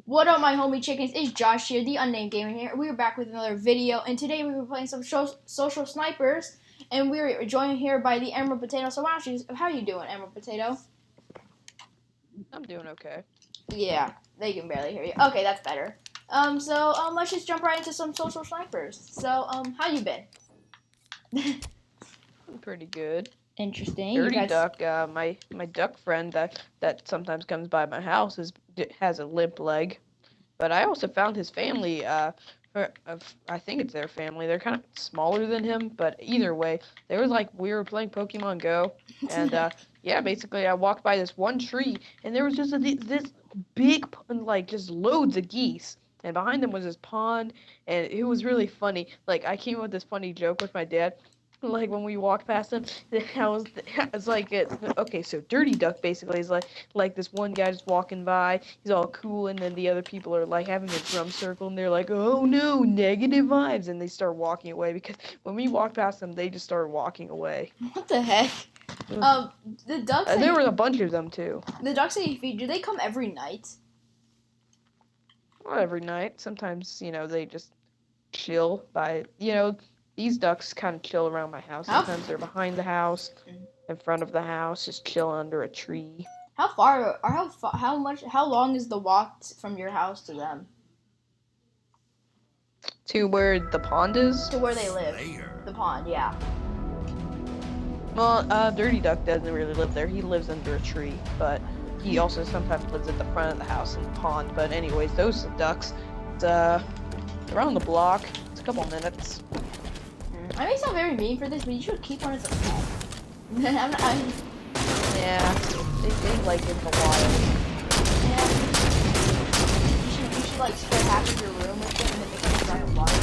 What up, my homie chickens? It's Josh here, the unnamed gamer here. We are back with another video, and today we were playing some social snipers, and we are joined here by the Emerald Potato. So why don't you, how you doing, Emerald Potato? I'm doing okay. Yeah, they can barely hear you. Okay, that's better. Let's just jump right into some social snipers. So, how you been? Pretty good. Interesting. Dirty Duck, my duck friend that sometimes comes by my house has a limp leg, but I also found his family. I think it's their family. They're kind of smaller than him, but either way, we were playing Pokemon Go, and yeah, basically I walked by this one tree, and there was just this big just loads of geese. And behind them was this pond, and it was really funny. Like, I came up with this funny joke with my dad. Like, when we walked past him, okay, so Dirty Duck basically is like this one guy just walking by, he's all cool, and then the other people are like having a drum circle, and they're like, oh no, negative vibes, and they start walking away, because when we walked past them, they just started walking away. What the heck? The ducks. There were a bunch of them too. The ducks that you feed, do they come every night? Not every night. Sometimes, they just chill by, these ducks kind of chill around my house. Sometimes they're behind the house, in front of the house, just chill under a tree. How long is the walk from your house to them? To where the pond is? To where they live. The pond, yeah. Well, Dirty Duck doesn't really live there. He lives under a tree, but he also sometimes lives at the front of the house in the pond. But anyways, those ducks, they're around the block. It's a couple minutes. I may sound very mean for this, but you should keep one as a pet. Yeah, they like it in the wild. Yeah. You should like spend half of your room with them and then make a giant water.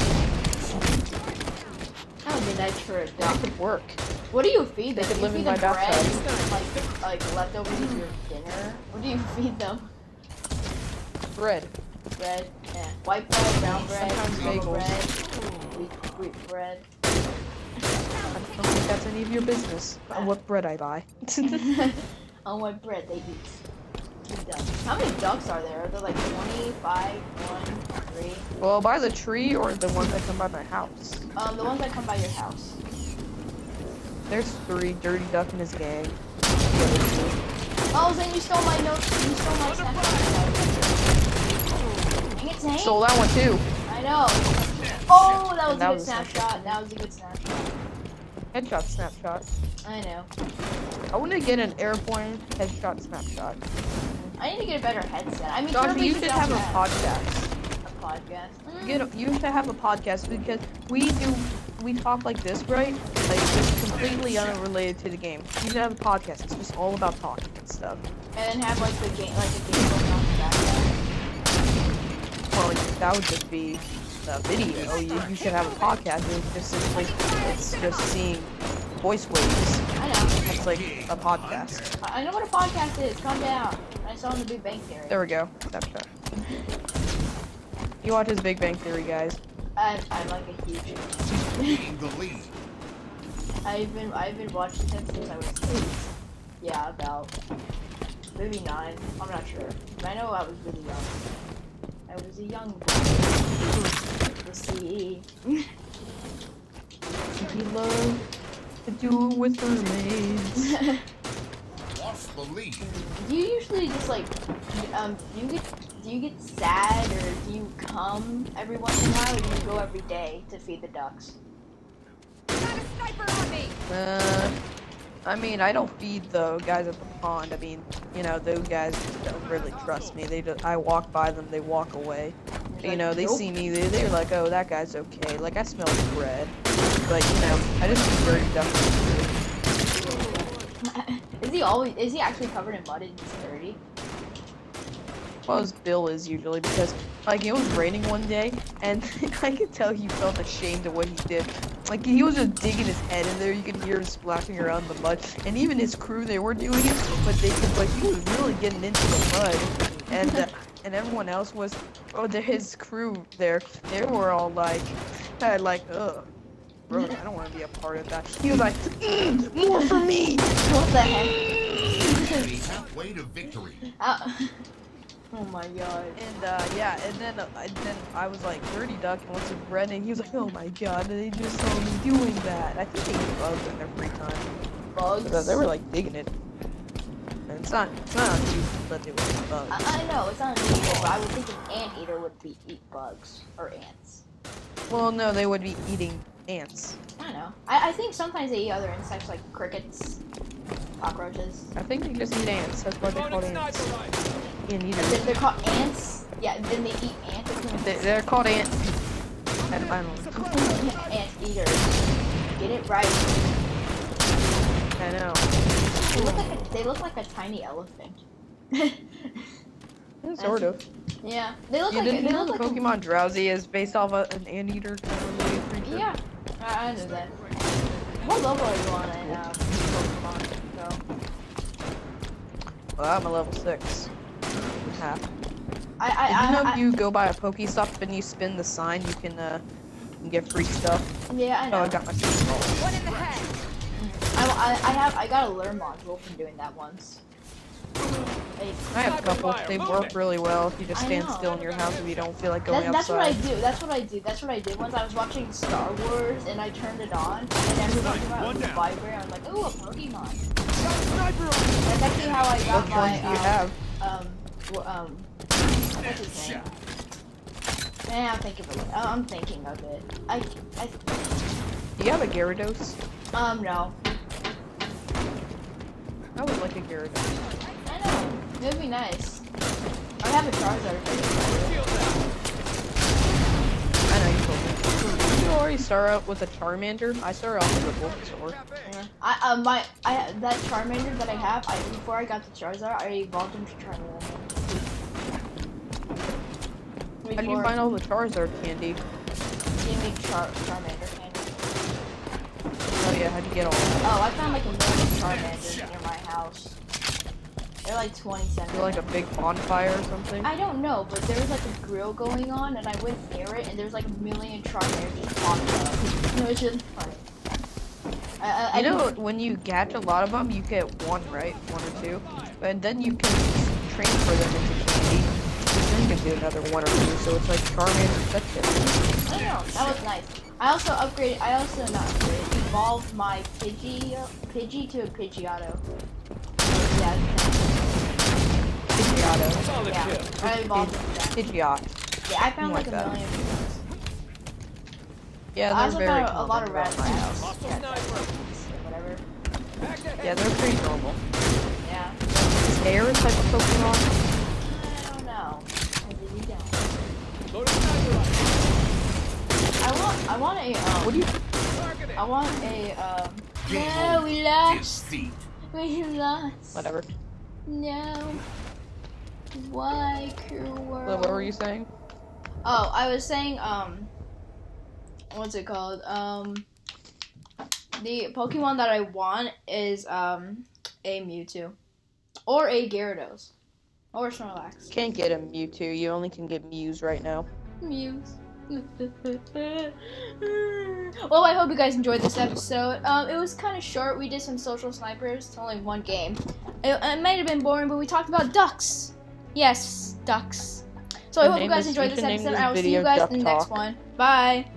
That would be nice for a duck. That could work. What do you feed them? They could live in my bathtub. Bread, like leftovers of your dinner? What do you feed them? Bread. Bread, yeah. White bread, brown bread, sometimes yellow bagels. bread, wheat bread. I don't think that's any of your business on what bread I buy. On what bread they eat. How many ducks are there? Are there like 25, 1, 3? Well, by the tree or the ones that come by my house? The ones that come by your house. There's 3, Dirty Duck and his gang. Oh, Zane, you stole my notes. You stole my snapshot. Dang it, Zane. Stole that one too. I know. Oh, that was a good snapshot. That was a good snapshot. Headshot snapshot. I know. I want to get an airborne headshot snapshot. I need to get a better headset. I mean, Josh, you should have a podcast. A podcast? You should have a podcast because we talk like this, right? Like, it's completely unrelated to the game. You should have a podcast. It's just all about talking and stuff. And then have like the game, going on the background. Well, that would just be a video. You should have a podcast. It's just seeing voice waves. I know. It's like a podcast. I know what a podcast is. Calm down. I saw in the Big Bang Theory. There we go. Snapchat. You watch his Big Bang Theory, guys. I'm like a huge fan. I've been watching him since I was 8. Yeah, about maybe 9. I'm not sure. But I know I was really young. I was a young boy. Let's see. He loved to do it with mermaids. Do you usually just like, do you get sad or do you come every once in a while, or do you go every day to feed the ducks? Got a sniper on me! I mean, I don't feed the guys at the pond. I mean, those guys don't really trust me. I walk by them, they walk away. They see me, they're like, oh, that guy's okay. Like, I smell bread. But, I just eat dirty duck. Is he actually covered in mud and he's dirty? Well, his bill is usually, because, like, it was raining one day, and I could tell he felt ashamed of what he did. Like, he was just digging his head in there, you could hear him splashing around the mud, and even his crew, they were doing it, but he was really getting into the mud, and everyone else was, his crew there, they were all like, ugh. Bro, I don't want to be a part of that. He was like, more for me! What the heck? Halfway to victory. Oh my god. And yeah, and then I was like, dirty duck, and what's with Brendan? He was like, oh my god, they just saw me doing that. I think they eat bugs in their free time. Bugs? Because they were like digging it. And it's not unusual that they would eat bugs. I know, it's not unusual, but I would think an anteater would eat bugs. Or ants. Well, no, they would be eating ants. I don't know. I think sometimes they eat other insects like crickets, cockroaches. I think they just eat ants. That's why they're called ants. Ant-eaters. They're called ants? Yeah, then they eat ants. They're called ants. I don't know. Ant eaters. Get it right. I know. They look like a tiny elephant. Sort of. Yeah, they look You like. didn't They know look like. Pokemon Drowsy is based off an anteater kind of related creature? Yeah, I knew that. What level are you on in Pokemon Go? Well, I'm a level 6. Half. Did I you know if you go by a Pokestop and you spin the sign, you can get free stuff? Yeah, I know. Oh, I got my super ball. One in the head. I got a learn module from doing that once. I have a couple. They work really well if you just I stand know. still in your house if you don't feel like going That's what I outside. do. That's what I did once. I was watching Star Wars and I turned it on and everyone came out with a vibrate. I was like, ooh, a Pokemon. That's actually how I got What my ones do you have? what's his name? I'm thinking of it. Do you have a Gyarados? No. I would like a Gyarados. I know. It would be nice. I have a Charizard. I know you told me. Did you already start out with a Charmander? I started off with a Bulbasaur. Yeah. That Charmander that I have, before I got the Charizard, I evolved him to Charmander. How did you find all the Charizard candy? Give me Charmander candy. Oh yeah, how'd you get all that? Oh, I found like a million Charmanders near my house. They're like 27. You're like a big bonfire or something? I don't know, but there was like a grill going on, and I went near it, and there was like a million Charmanders just popped up. It was really funny. You know, when you catch a lot of them, you get one, right? One or two. And then you can transfer them into candy. Then you can do another one or two, so it's like Charmander, that's it. I know, that was nice. I also evolved my Pidgey to a Pidgeotto. Yeah. Pidgeotto. Yeah, I evolved it to that. Pidgeot. Yeah, I found like a that. million Pidgeots. Yeah, I they're also very found a common lot of around my house. Whatever. Yeah, they're pretty normal. Yeah. Is Air a type of Pokemon? I don't know. I really don't. I want a What do you? I want a no, we lost. We lost. Whatever. No. Why, cruel world? What were you saying? Oh, I was saying what's it called? The Pokemon that I want is a Mewtwo or a Gyarados or Snorlax. Can't get a Mewtwo. You only can get Mews right now. Muse. Well, I hope you guys enjoyed this episode. It was kind of short. We did some social snipers. It's only one game. It might have been boring, but we talked about ducks. Yes, ducks. So I hope you guys enjoyed this episode. I will see you guys in the next one. Bye.